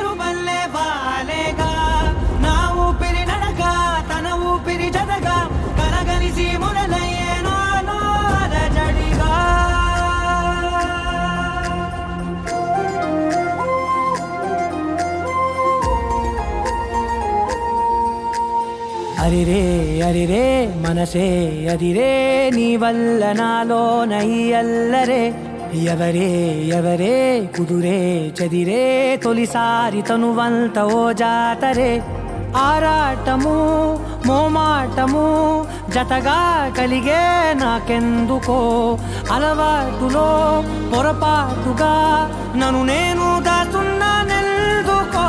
మెరుపల్లే వాలేగా నా ఊపిరి నడక తన ఊపిరి జతగా కలగలిసి మొదలయ్యేనో అలజడిగా అరిరే అరిరే మనసే అరిరే నీ వల్ల నాలో నయ్యల్లరే ఎవరే ఎవరే కుదురే చదిరే తొలిసారి తనువంత ఓ జాతరే ఆరాటము మోమాటము జతగా కలిగే నాకెందుకో అలవాటులో పొరపాటుగా నన్ను నేను దాచున్నానెందుకో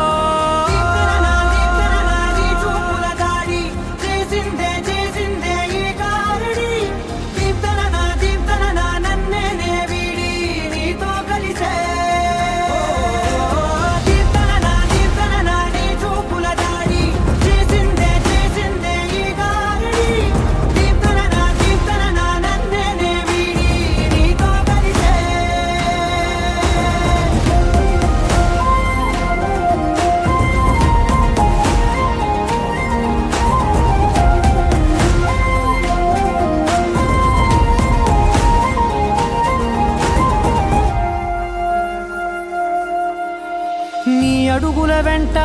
నీ అడుగుల వెంట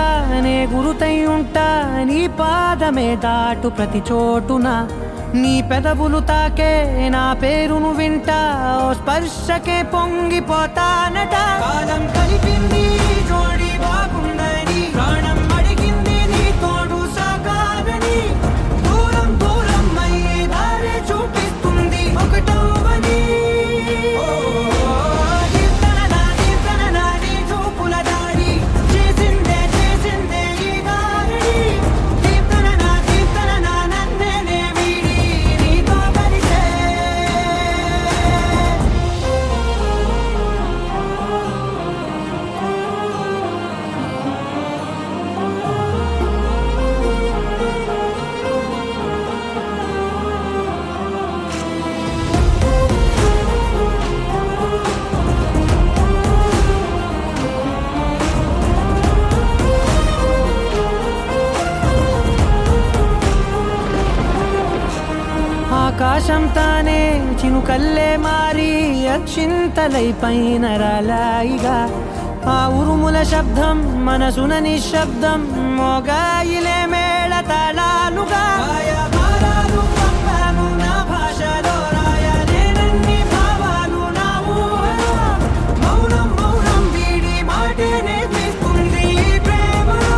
నే గురుతై ఉంటా నీ పాదమే దాటు ప్రతి చోటున నీ పెదవులు తాకే నా పేరును వింటా ఓ స్పర్శకే పొంగిపోతానట కాలం కలిపింది జోడి బాగుందని ప్రాణం అడిగింది నీ తోడు సాగాలని దూరం దూరం అయ్యే దారి చూపిస్తుంది ఒకటవని ఆకాశం తానే చినుకల్లే మారి అక్షింతలై పైన రాలాయిగా ఆ ఉరుముల శబ్దం మనసున నిశ్శబ్దం మోగాయిలే మేళ తాళాలుగా నా భాషలో రాయలేనన్ని భావాలు నా ఊహలో మౌనం మౌనం వీడి మాటే నేర్పిస్తుంది ప్రేమలో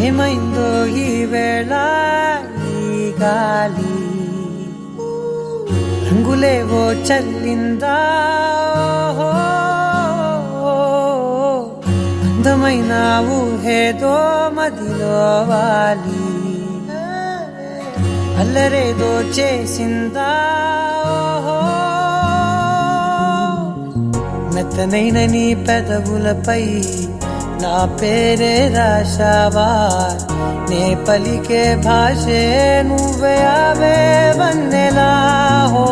ఏమైందో ఈ వేళ ఈ గాలి రంగులేవో చల్లిందా అందమైన ఊహేదో మదిలో వాలి అల్లరేదో చేసిందా మెత్తనైన నీ పెదవులపై నా పేరే రాశావా నే పలికే భాషే నువ్వే అవే వన్నెలా హో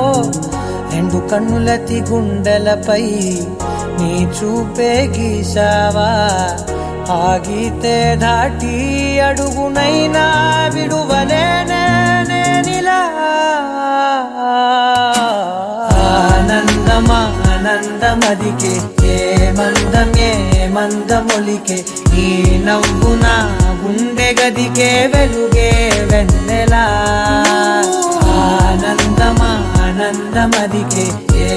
రెండు కన్నులతి గుండెలపై నీ చూపే గీశావా ఆగితే దాటి అడుగునైనా విడువలేనే నేనిలా ఆనందమదికే ఏ మందమొలికే ఈ నవ్వు నా గుండె గదికే వెలుగే వెన్నెలా ఆనందమదికే ఏ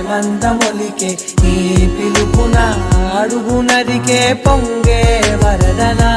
మందమొలికే ఈ పిలుపున అడుగునదికే పొంగే వరదలా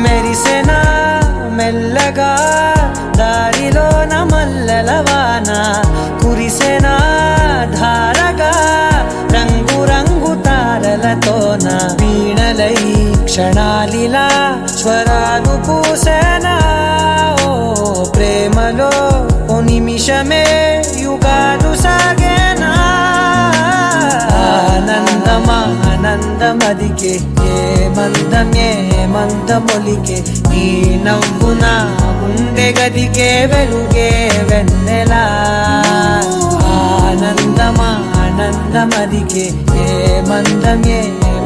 మెరిసెనా మెల్లగా దారిలోన మల్లెలవాన కురిసెనా ధారగా రంగు రంగు తారలతోన వీణలై క్షణాలిలా స్వరాలు పూసేనా ఓ ప్రేమలో ఓ నిమిషమే యుగాలు సాగేనా ఆనందమదికే ఏ మందమొలికే ఈ నవ్వున గుండె గదికే వెలుగే వెన్నెలా ఆనందమదికే ఏ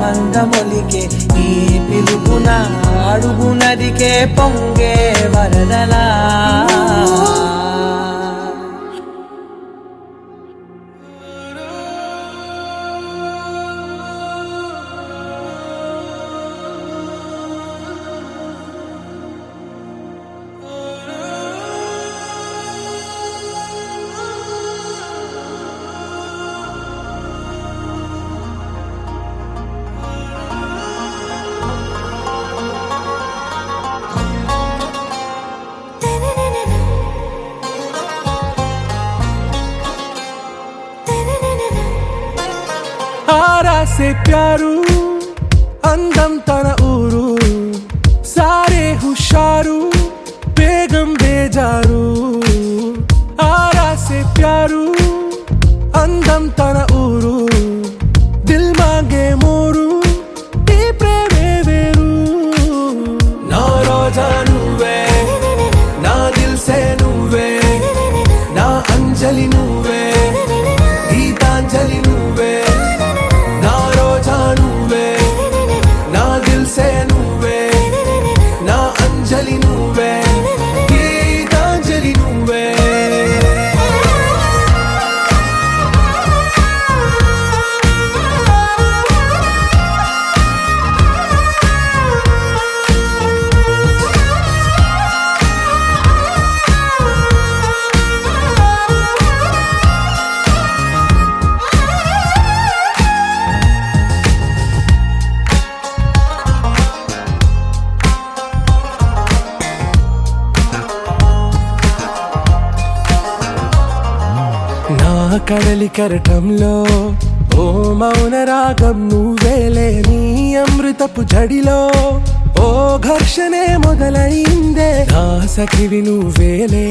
మందమొలికే ఈ పిలుపున అడుగునదికే పొంగే వరదలా आरा से प्यारू అందం తన ఊరు సారే హుషారు బేగం బేజారు ఆరా से प्यारू అందం తన ఊరు దిల్ మాంగే మోరు ఈ ప్రేమే వేరు నా రోజా నువ్వే నా దిల్ సే నువ్వే నా అంజలి నువ్వే గీతాంజలి నువ్వే కడలి కరటంలో ఓ మౌన రాగం నువ్వేలే నీ అమృతపు జడిలో ఓ ఘర్షణే మొదలైందే నా సఖివి నువ్వేలే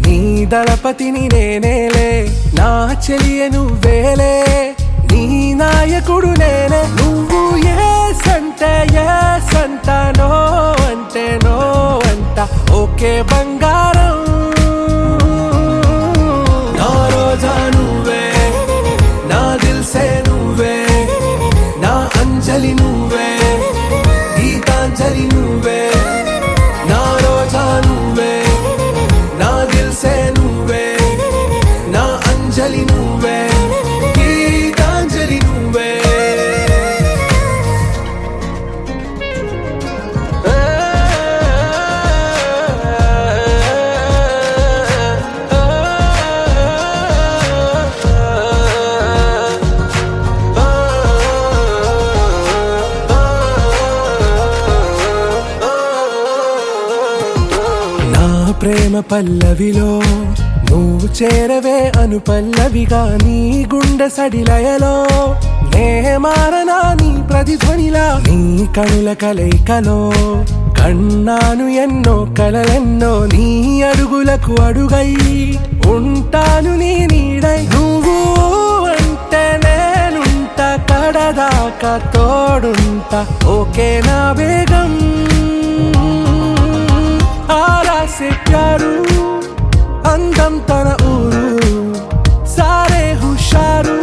నీ దళపతిని నేనేలే నా చెలియ నువ్వేలే నీ నాయకుడు నేనే నువ్వు ఏ సంట నో అంటే నో అంట ఓకే బంగారం అంజలి నువ్వే గీతాంజలి నువ్వే నా రోజా నువ్వే నా దిల్ సే నువ్వే నా అంజలి నువ్వే గీతాంజలి నువ్వే పల్లవిలో నువ్వు చేరవే అను పల్లవిగా నీ గుండె సడిలయలో నే మారనా నీ ప్రతిధ్వనిలా నీ కనుల కలయికలో కన్నాను ఎన్నో కలలెన్నో నీ అడుగులకు అడుగై ఉంటాను నీ నీడై నువ్వు అంటే నేనుంట కడదాకా తోడుంటా ఓకే నా బేగం आरा से प्यारू అందం తన ఊరు సారే హుషారు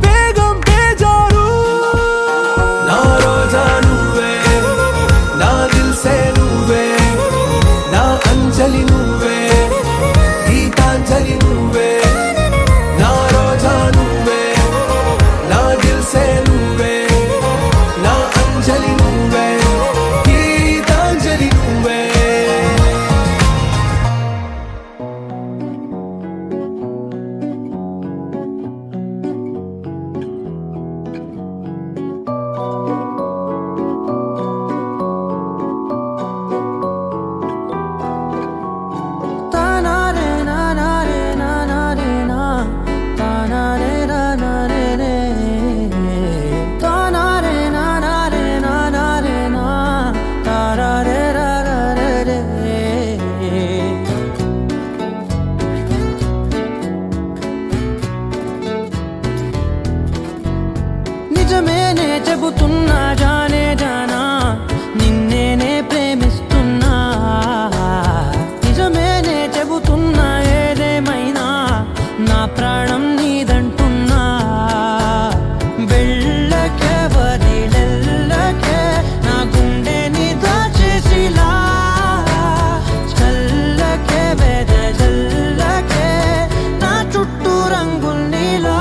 బేగం బేజారు నా రోజా నువ్వే నా దిల్ సే నువ్వే నా అంజలి నువ్వే గీతాంజలి నువ్వే నా రోజా నువ్వే నా దిల్ సే నువ్వే నా అంజలి నువ్వే గీతాంజలి నువ్వే నిజమేనే చెబుతున్నా జానే జానా నిన్నేనే ప్రేమిస్తున్నా నిజమేనే చెబుతున్నా ఏదేమైనా నా ప్రాణం నీదంటున్నా వెళ్ళకే వదిలెల్లకే నా గుండెని దాచేసిలా చల్లకే వెదజల్లకే నా చుట్టూ రంగుల్నిలా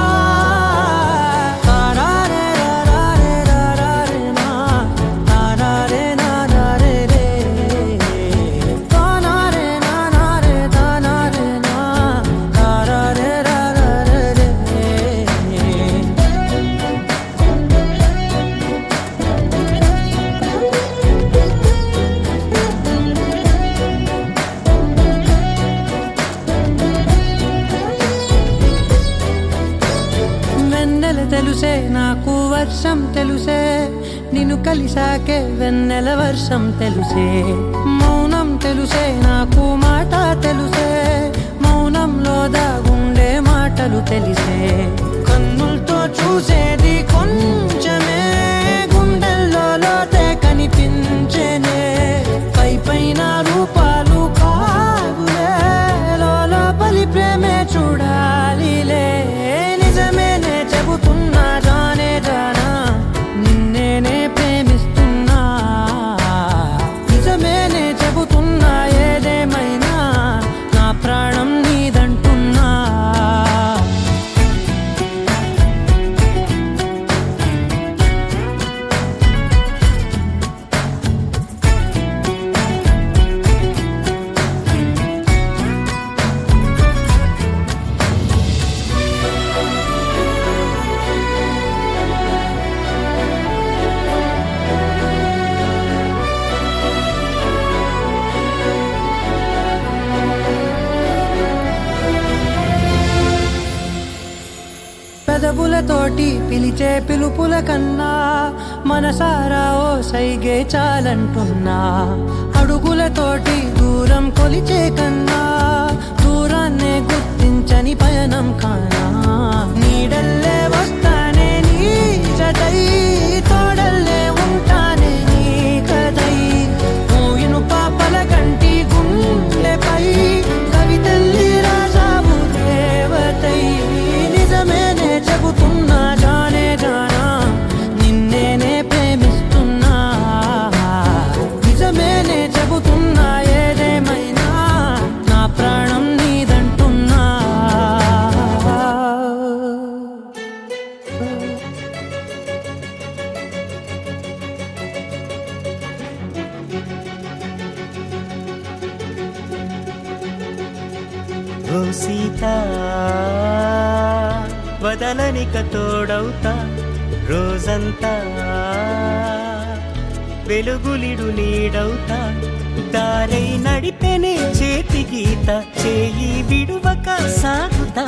తెలుసే నాకు వర్షం తెలుసే నిన్ను కలిసాకే వెన్నెల వర్షం తెలుసే మౌనం తెలుసే నాకు మాట తెలుసే మౌనంలో దాగుండే మాటలు తెలిసే కన్నులతో చూసేది కొంచెమే గుండెల్లో లోతే కనిపించేనే పై పైన రూపాలు కాదులే లోపలి ప్రేమే చూడాలిలే నిజమేనే చెబుతున్నా జానే జానా నిన్నేనే ప్రేమిస్తున్నా నిజమేనే చెబుతున్నా ఏదేమైనా నా ప్రాణం నీదంటున్నా పెదవులతోటి పిలిచే పిలుపుల కన్నా మనసారా ఓ సైగే చాలంటున్నా అడుగులతోటి దూరం కొలిచే కన్నా దూరాన్నే గుర్తించని పయనం కానా నీడల్లే వస్తానే నీ జతై తోడల్లే ఉంటానే నీ కదై మూయిను పాపల కంటి గుండెపై కవితల్లి రాజావు దేవతై నిజమేనే చెబుతున్నా జానే జానా నిన్నేనే ప్రేమిస్తున్నా నిజమేనే చెబుతున్నా ఏదేమైనా నా ప్రాణం నీదంటున్నా ఓ సీతా వదలనిక తోడవుతా రోజంతా వెలుగులిడు నీడవుతా దారై నడిపెనే చేతి గీత చేయి విడువక సాగుతా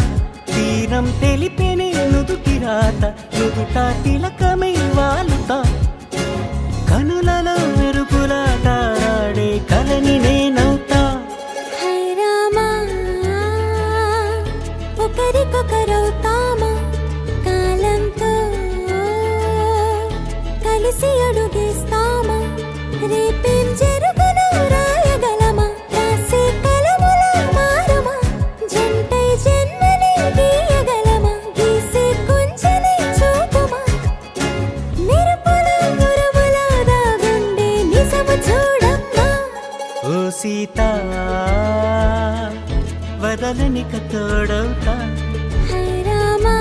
తీరం తెలిపెనే నుదుటి రాత నుదుట తిలకమై వాలుతా కనులలో మెరుపులా తారాడే కలని నేనవుతా హై రామా ఒకరికొకరవుతామా కాలంతో కలిసి అడుగేస్తామా రేపేం జరుగునో రాయగలమా రాసే కలముల మారమా జంటై జన్మని గీయగలమా గీసే కొంచెని చూపుమా మెరుపుల మురుముల దాగుండే నిజము చూడమ్మా ఓ సీత వదలనిక తోడవుతా హై రామా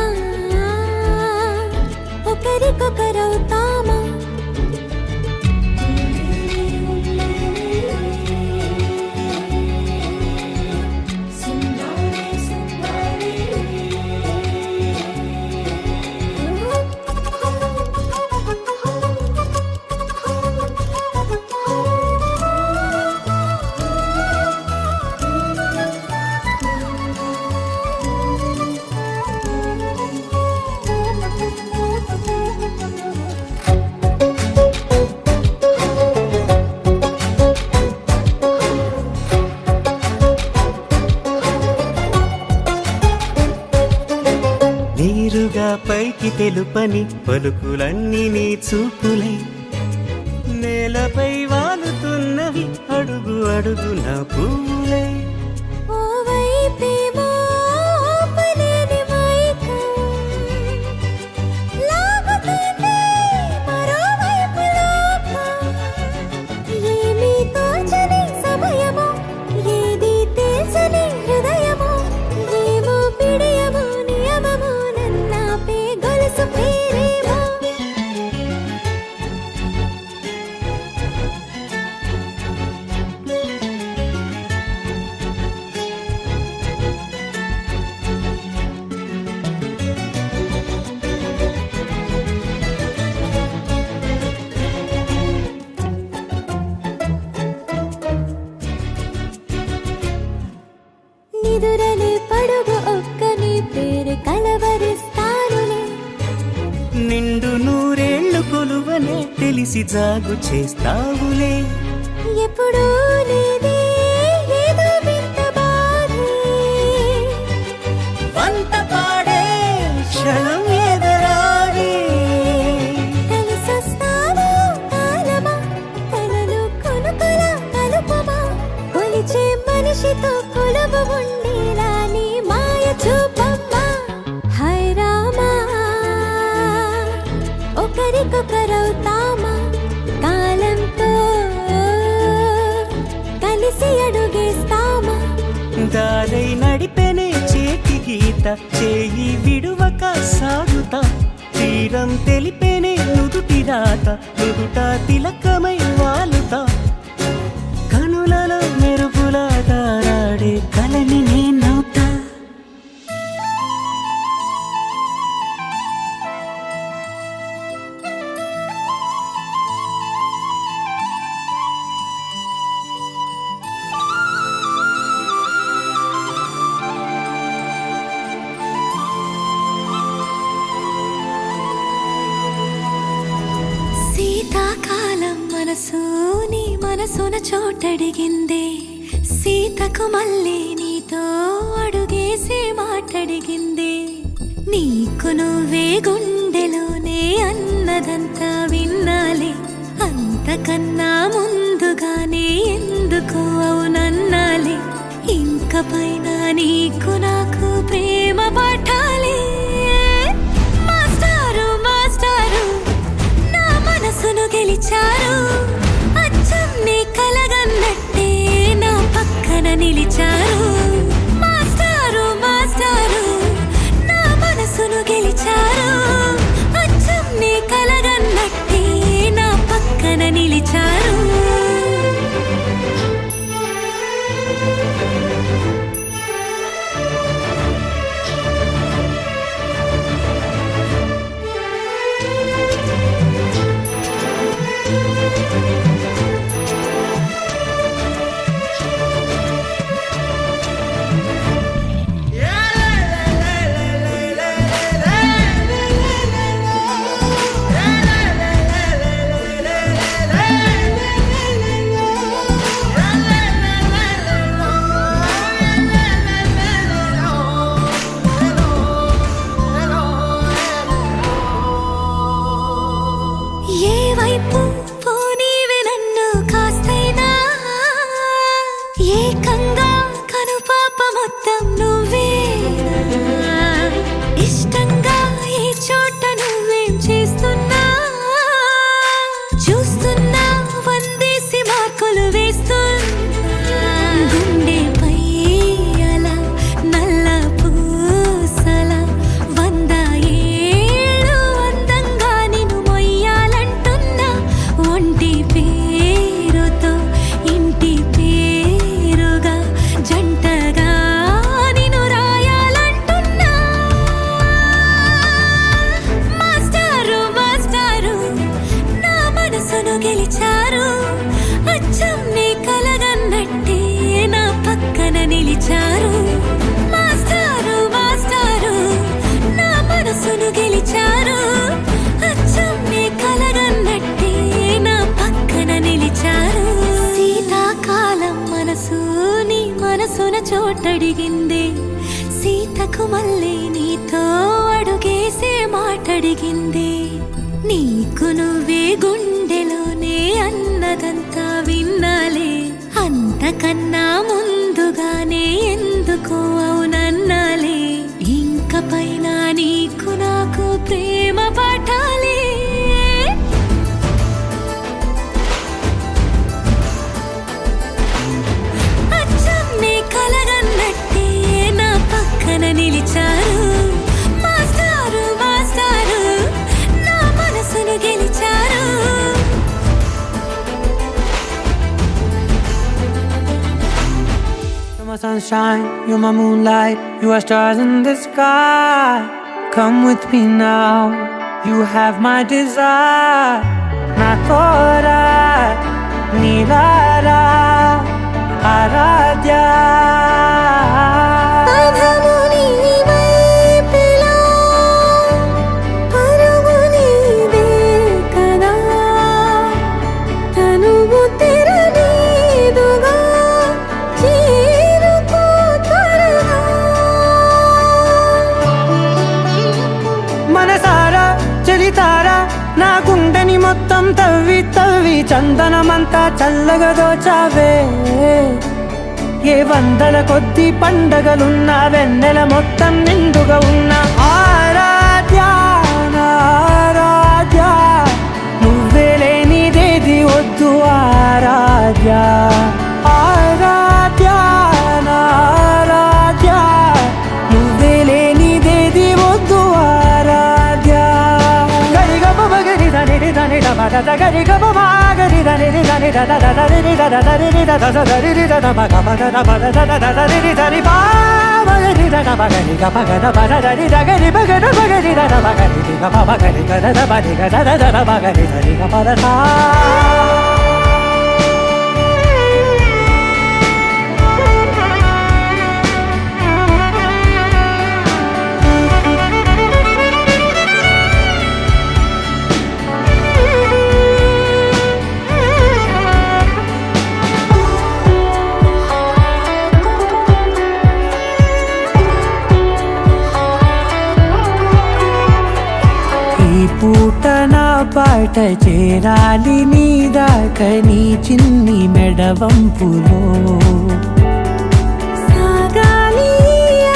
ఒకరికొకరవుతామా నీరుగా పైకి తెలుపని పలుకులన్నీ నీ చూపులై నేలపై వాలుతున్నవి అడుగు అడుగు నా పూలై ఓ వైపేమో ఆపలేని మైకం లాగుతుంది మరోవైపు లోకం ఏమీ తోచని సమయమో ఏది తేల్చని హృదయమో ఏమో పిడియమో నియమమో నన్నాపే గొలుసు పేరేమో నిదురలే పడుగు ఒక్క నీ పేరు కలవరిస్తానులే నిండు నూరేళ్లు కొలువనే తెలిసి జాగు చేస్తావులే ఎప్పుడూ లేదే ఏదో వింత బాధే వంత పాడే క్షణం ఎదరాడే కలిసొస్తావో కాలమా కలలు కొనుకల కలుపమా కొలిచే మనిషితో కొలువు ఉండేలా నీ మాయ చూపమ్మా హై రామా ఒకరికొకరవుతామా కాలంతో కలిసి అడుగేస్తామా దారై నడిపెనే చేతి గీత చేయి విడువక సాగుతా తీరం తెలిపెనే నుదుటి రాత నుదుట తిలకమై వాలుతా కనులలో మెరుపులా తారాడే కలని నేనవుతా శీతాకాలం మనసు నీ మనసున చోటడిగిందే సీతకు మళ్ళీ నీతో అడుగేసి మాటడిగిందే నీకు నువ్వే గుండెలోనే అన్నదంతా విన్నాలే అంతకన్నా ముందుగానే ఎందుకు అవునన్నాలే ఇంక పైన నీకు నాకు ప్రేమ పాఠాలే మాస్టారు మాస్టారు నా మనసును గెలిచారు అచ్చం నీ కలగన్నట్టే నా పక్కన నిలిచారు మాస్టారు మాస్టారు నా మనసును గెలిచారు అచ్చం నీ కలగన్నట్టే నా పక్కన నిలిచారు వైపు పోనీవే నన్ను కాస్తైనా ఏకంగా కనుపాప మొత్తం నువ్వేనా ఇష్టంగా ఈ చోట నువ్వేం చేస్తున్నా చూస్తున్నా వందేసి మార్కులు వేస్తున్నా గుండెపై అలా నల్ల పూసల 100 ఏళ్ళు అందంగా నిన్ను మొయ్యాలంటున్నా ఒంటి పేరుతో ఇంటి పేరుగా జంటగా నిన్ను రాయాలంటున్నా మాస్టారు మాస్టారు నా మనసును గెలిచారు అచ్చం నీ కలగన్నట్టే నా పక్కన నిలిచారు మాస్టారు మాస్టారు నా మనసును గెలిచారు అచ్చం నీ కలగన్నట్టే నా పక్కన నిలిచారు శీతాకాలం మనసు నీ మనసున చోటడిగింది సీతకు మళ్ళీ నీతో అడుగేసే మాటడిగింది నీకు నువ్వే గుండెలోనే అన్నదంతా విన్నాలే అంతకన్నా ముందుగానే ఎందుకు అవునన్నాలే ఇంక పైన నీకు నాకు ప్రేమ పాఠాలే అచ్చం నీ కలగన్నట్టే నా పక్కన నిలిచారు మాస్టారు మాస్టారు నా మనసును గెలిచారు You're my sunshine, you're my moonlight, you are stars in the sky. Come with me now, you have my desire. Na tora, nilara, aradhya. పదము నీవైపులా పరుగు నీదే కదా తనువు తెరనీదుగా చేరుకో త్వరగా మనసారా చలితారా నా గుండెని మొత్తం తవ్వి తవ్వి చందనమంతా చల్లగా దోచావే ఏ వందల కొద్ది పండగలున్న వెన్నెల మొత్తం నిండుగా ఉన్న ఆరాధ్య నా ఆరాధ్య నువ్వే లేనిదేది వద్దు ఆరాధ్య ఆరాధ్య నా ఆరాధ్య నువ్వే లేనిదేది వద్దు ఆరాధ్య గరిగమ మగరి దని దని దద గరిగమ మాగరి దని దని దద దని దద దని దద దని దద మగ మగ మగ దద దని దని బా మగరి దద మగరి గమ గద మగ దని దగరి మగర మగరి దద మగరి గమ మగరి దద మగరి దద దద మగరి దని గమ దద ఈ పూట నా పాట చేరాలి నీ దాకా నీ చిన్ని మెడవంపులో సాగాలి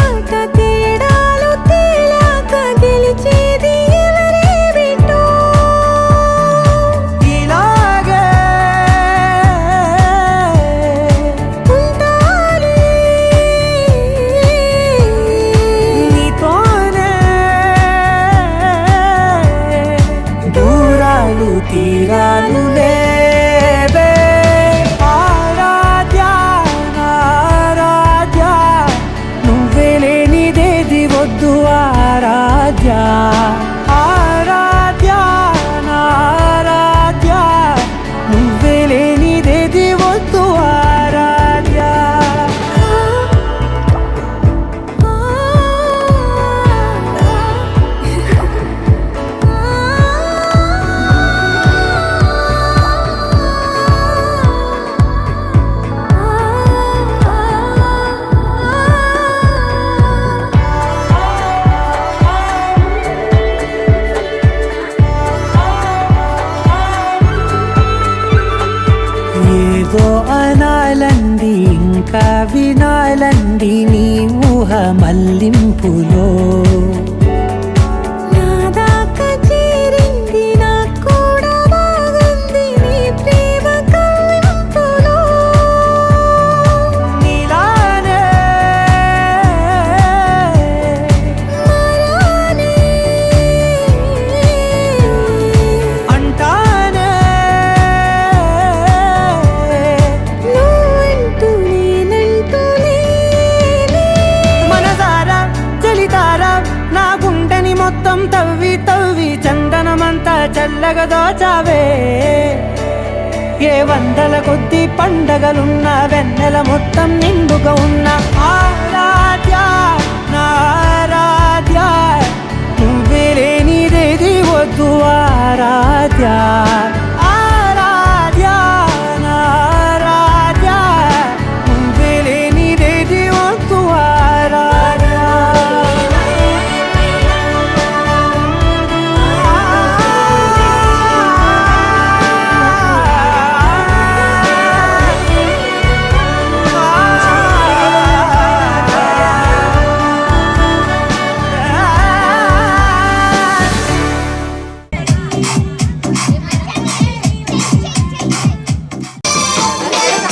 ఆట తేడాలు తేలాక గెలిచేది ఎవరే బిడ్డో ఇలాగే ఉంటాలి నీతోనే దూరాలు తీరాలు లేవే ఆరాధ్య నా ఆరాధ్య నువ్వే లేనిదేది వద్దు ఆరాధ్య ఆరాధ్య నా ఆరాధ్య నువ్వే లేనిదేది వద్దు ఆరాధ్య వినాలండి నీ ఊహ మల్లింపులో నా దాకా చేరింది నాకు కూడా బాగుంది నీ ప్రేమ కవింపులో నీలానే మరానే అంటానే నువ్వంటూ నేనంటూ లేనే మనసారా చలితారా నా గుండెని మొత్తం తవ్వి తవ్వి చందనమంతా చల్లగా దోచావే ఏ వందల కొద్ది పండగలున్న వెన్నెల మొత్తం నిండుగా ఉన్న ఆరాధ్య నా ఆరాధ్య నువ్వే లేనిదేది వద్దు ఆరాధ్య ఆరాధ్య నా ఆరాధ్య నువ్వే లేనిదేది వద్దు ఆరాధ్య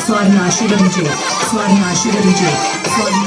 స్వర్ణ శివవిజయ స్వర్ణ శివవిజయ స్వర్ణ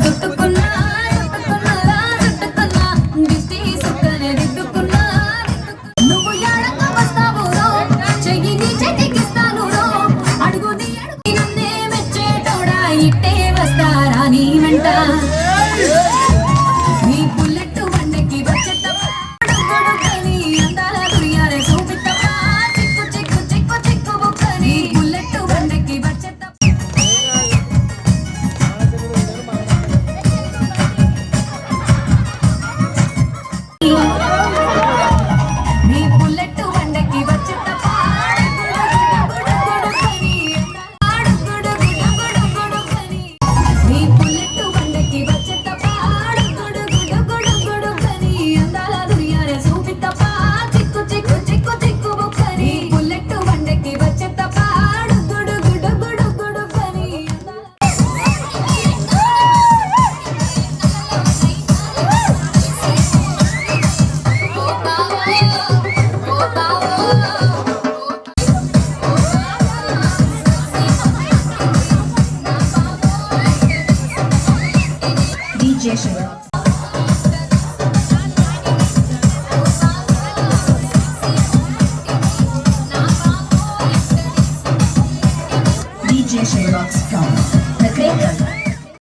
ఒత్తుకున్నా